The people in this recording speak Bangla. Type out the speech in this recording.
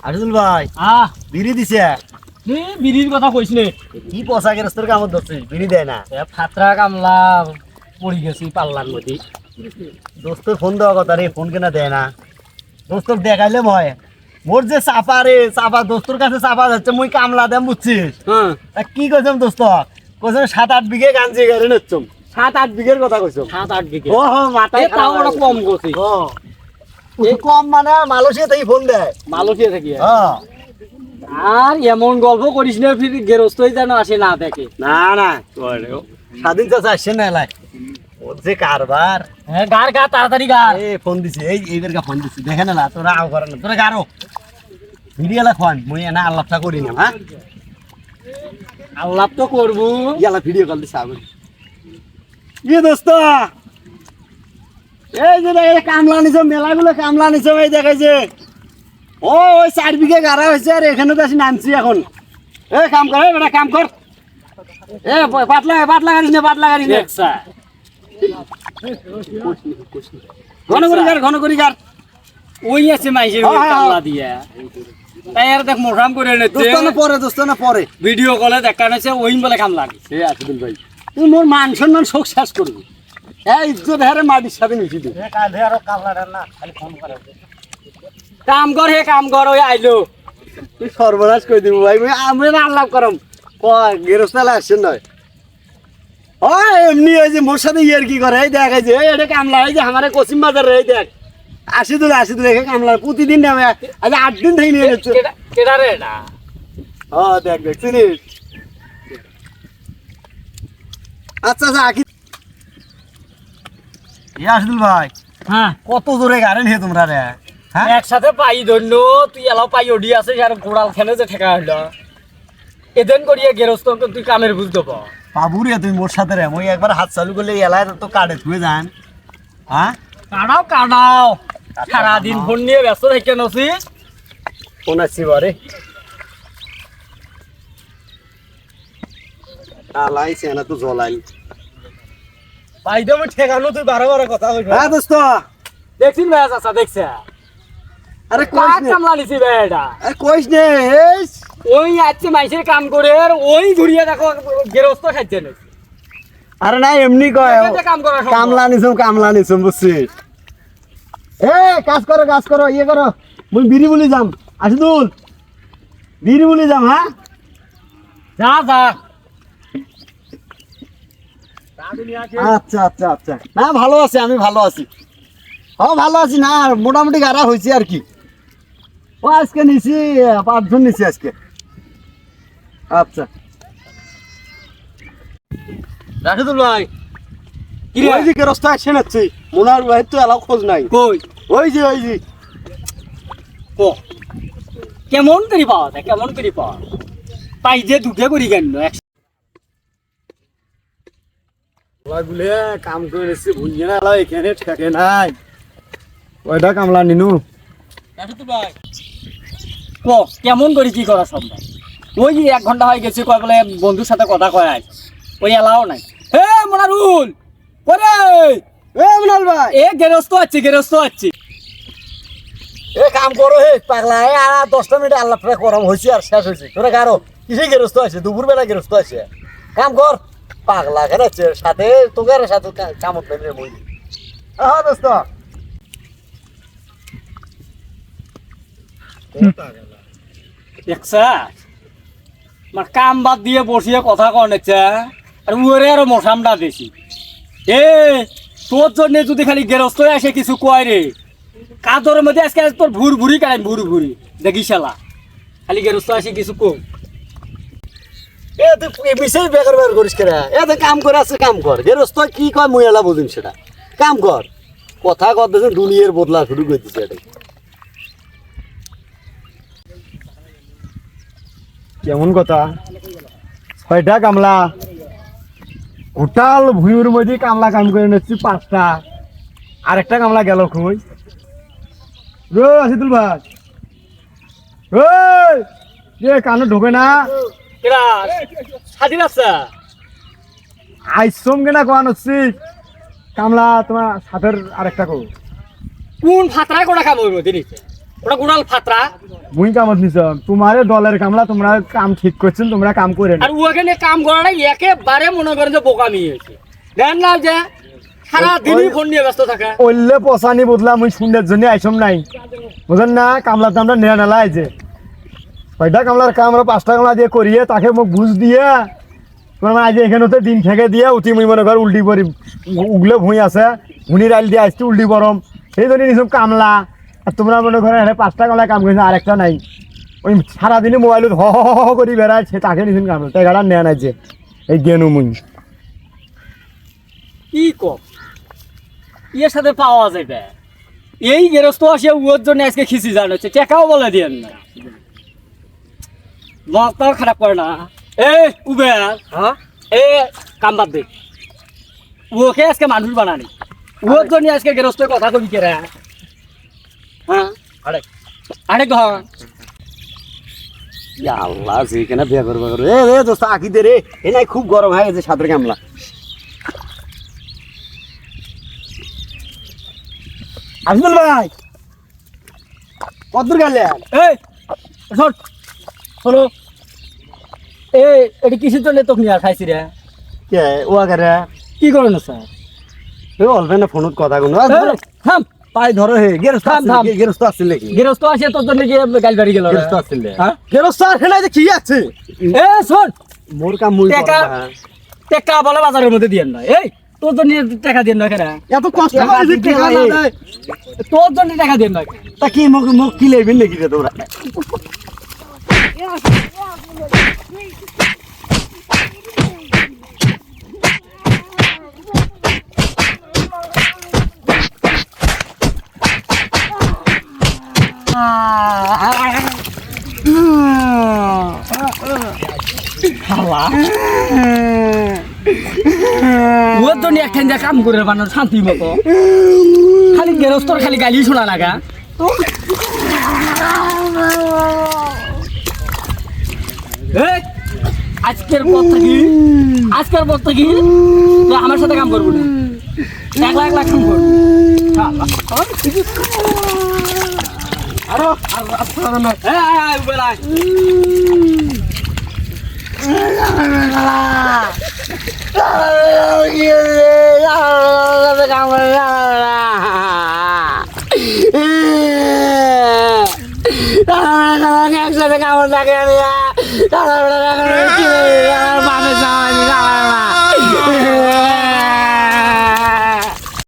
আরিজুল ভাই বিড়ি দিছে বিড়ির কথা কইস নে কি পচা গেরস্তর কামত ধরছিস বিড়ি দেয় না ফাতরা কামলা পড়ি গেছি পাল্লার মধ্যে দোস্তর ফোন দেওয়া কথা রে ফোন কেনা দেয় না দোস্তর দেখাইলে ভয় মোর যে চাপা রে চাপা দোস্তর কাছে চাপা যাচ্ছে মুই কামলা দেম বুঝছিস তা কি কইছম দোস্ত কইছম 7-8 বিঘে গাঞ্জি গাড়ি নচ্ছম 7-8 বিঘের কথা কইছম 7-8 বিঘে ও মাথায় তাও ওরা কম গছি কম মানে মালয়েশিয়া থেকে ফোন দেয় মালয়েশিয়া থেকে আর এমন গল্প করিস না ফির গেরস্তই যেন আসে না দেখে না না স্বাধীন চাচা আসছে না এলাই ওর যে কারবার হ্যাঁ গার গা তাড়াতাড়ি গার ফোন দিছে এইবার ফোন দিছে দেখে না তোরা আও করে না তোরা গারো ভিডিও এলা ফোন মুই না আল্লাহটা করি না হ্যাঁ আল্লাহ তো করবো ইয়ালা ভিডিও কল দিছে আগুন ইয়ে দোস্ত এই যে কামলা নিছে মেলাগুলো কামলা নিছে এই দেখাইছে ওই 4 বিঘে গাড়া হয়েছে আর এখানে তো আসি নামছি এখন কাম কর বেটা কাম কর পাতলা গাড়িস না পাতলা গাড়িস না ঘন করি গার ওই আছে মাইসের কামলা দিয়া তাই আর দেখ মোটাম করে দোস্ত না পরে ভিডিও কলে দেখা নাছে ওই বলে কামলা সে আসিদুল ভাই তুই মোর মান সম্মান শোক শেষ করবি ইজ্জত হারে মাটির সাথে মিশি দিবি কাম কর হে কাম কর ওই আইলো তুই সর্বনাশ করে দিব ভাই আমি না আল্লাহ করম গেরস্তালে আসছেন নয় এমনি ওই যে মোর সাথে ইয়ার কি করে এই দেখ এই যে এটা কামলা এই যে আমার কসিম বাজার এই দেখ আসি দূর এখানে কামলা প্রতিদিন নামে আজ 8 দিন থেকে নিয়ে যাচ্ছে কেডা রে না দেখ চিনিস আচ্ছা আকি আসিদুল ভাই হ্যাঁ কত জোরে গাড়েন হে তোমরা রে একসাথে পাই ধন্য তুই এলাও পাই ওডি আছে আর গোড়াল খেলে যে ঠেকা হইলো এদেন করিয়া গেরস্ত তুই কামের বুঝ দেব বাবু রে তুই মোর সাথে রে মই একবার হাত চালু করলে এলায় তো কাটে থুয়ে যান কাটাও সারাদিন ফোন নিয়ে ব্যস্ত থেকে নছি ফোন আসছি বারে আলাইছে না তো জলাই ভাই আমি ঠেকানো তুই 12 কথা কইছ হ্যাঁ দোস্ত দেখছিস ভাই চাচা দেখছ আরে কাজ কামলা নিছি ভাই এটা আরে কইস নে ওই আজকে মাইসের কাম করে আর ওই ঘুরিয়ে দেখো গেরস্ত খাইছে না আরে না এমনি কয় কাম করা কামলা নিছুম বুঝছিস কাজ করো ইয়ে করো মুই বিড়ি বলি যাম আসিদুল বিড়ি বলি যাম হ্যাঁ যা আচ্ছা না ভালো আছি আমি ভালো আছি ভালো আছি না মোটামুটি গাড়া হয়েছে আর কি আজকে নিছি 5 জন নিছি আজকে আচ্ছা রাশিদুল ভাই কি রে ওই যে রাস্তা আসে নাচ্ছি মোনার ভাই তো এলাও খোঁজ নাই কই ওই যে ও কেমন করি পাওয়া যায় কেমন করি পাওয়া পাই যে দুটো করি কেন বলে কাম করে এসছি ভুলিয়ে না এখানে ঠেকে নাই ওইটা কামলা নিনু ও কেমন করি কি করা সম্ভব ওই যে 1 ঘন্টা হয়ে গেছে কয় বলে বন্ধুর সাথে কথা কয় আজ ওই এলাও নাই হে মোনারুল ওরে মোনাল ভাই গেরস্ত আছে কাম করো হে পাগলা আর 10টা মিনিট আল্লাহ প্রায় গরম হয়েছে আর শেষ হয়েছে তোরা কারো কিসে গেরস্ত আছে দুপুর বেলা গেরস্ত আছে কাম কর পাগলা কেন সাথে তোকে সাথে কামত নেই রে মই দোস্ত কাম বাদ দিয়ে বসিয়ে কথা কন আর উড়ে আরো মশামটা বেশি তোর জন্য যদি খালি গেরস্ত আসে কিছু কয় রে কাদরের মধ্যে আজকে তোর ভুরি কাটাই ভুরি দেখি শালা খালি গেরস্ত আসে কিছু কম তুই বিশেষ বেকার করিস কেনা কাম করে আছে কাম কর গেরস্ত কি কয় মুই এলা বুঝিম সেটা কাম কর কথা কথা দুনিয়ার বদলা শুরু করে দিচ্ছে এটা কেমন কথা 6টা কামলা গোটাল ভুঁইয়ের মধ্যে কামলা কাম করে নিচ্ছি 5টা আর একটা কামলা গেল কই আসিদুল ভাই কানে ঢোকে না স্বাধীন আছে আইসম কেনা কোয়ান হচ্ছি কামলা তোমার সাথের আরেকটা কো কোন ফাতরায় কোটা কাম হইব দিনিস ওটা গুড়াল ফাতরা মুই কামত নিছম তোমারে দলের কামলা তোমরা কাম ঠিক করছেন তোমরা কাম করে আর ওখানে কাম করাটা একেবারে মনে করেন যে বোকামি হয়েছে দেন না যে সারা দিনই ফোন নিয়ে ব্যস্ত থাকে ওইলে পসানি বদলা মুই শুনের জন্য আইসম নাই বুঝেন না কামলা তো আমরা নেয়া নেলা আইছে কয়টা কামলার কাম আমরা 5টা কামলা দিয়ে করিয়ে তাকে মোক বুঝ দিয়ে তোমার আজ এখানে তো দিন থেকে দিয়ে উঠি মুই মনে কর উল্টি করি উগলে ভুঁই আছে ভুঁড়ি রাইল দিয়ে আসছি উল্টি গরম সেই জন্য নিছম কামলা আর তোমরা মনে করো এখানে 5টা কামলা কাম করেছে আরেকটা নাই ওই সারাদিনে মোবাইলত হ হ হ করি বেড়ায় সে তাকে নিছেন কামলা টাকাটা নেয়া নাই যে এই গেনু মুই কি কম ইয়ের সাথে পাওয়া যাবে এই গেরস্ত আসে ওর জন্য আজকে খিচি জানাচ্ছে টেকাও বলে দিয়েন না মাথাও খারাপ করে না উবের হ্যাঁ কাম বাদ দে ওকে আজকে মানুষ বানানি ওর জন্য আজকে গেরস্তের কথা কবি কে হ্যাঁ আরেক ঘর আল্লাহ যেখানে বিয়ে করবো এ দোস্ত আঁকি দে রে এ নাই খুব গরম হয়ে গেছে সাঁতার কামলা আজমল ভাই কতদূর গেলে শোনো এটি কিসের জন্য তোকে নিয়ে খাইছি রে কে ও আগে কি করে না স্যার অল্প না ফোনত কথা কোনো থাম পাই ধরো হে গেরস্ত থাম, থাম। গেরস্ত আসছিল নাকি গেরস্ত আসে তোর জন্য গিয়ে গাল বাড়ি গেল গেরস্ত আসছিল হ্যাঁ গেরস্ত আসলে যে কি আছে শোন মোর কাম মুই টেকা টেকা বলে বাজারের মধ্যে দিয়ে না তোর জন্য টাকা দিয়ে না কেন এত কষ্ট টাকা করে যে দিতে টাকা হয়। না দেয় তোর জন্য টাকা দিয়ে না তা কি মুখ মুখ কি লেবেন নাকি রে তোমরা ওর জন্য একখান যা কাম করে বানানো শান্তি মতো খালি গেরস্তর খালি গালি শোনা লাগা এই, আজকের পর থেকে তুই আমার সাথে কাম করবো না এক লাখ কাম করবো আরো বেলায় একসাথে কামড় থাকে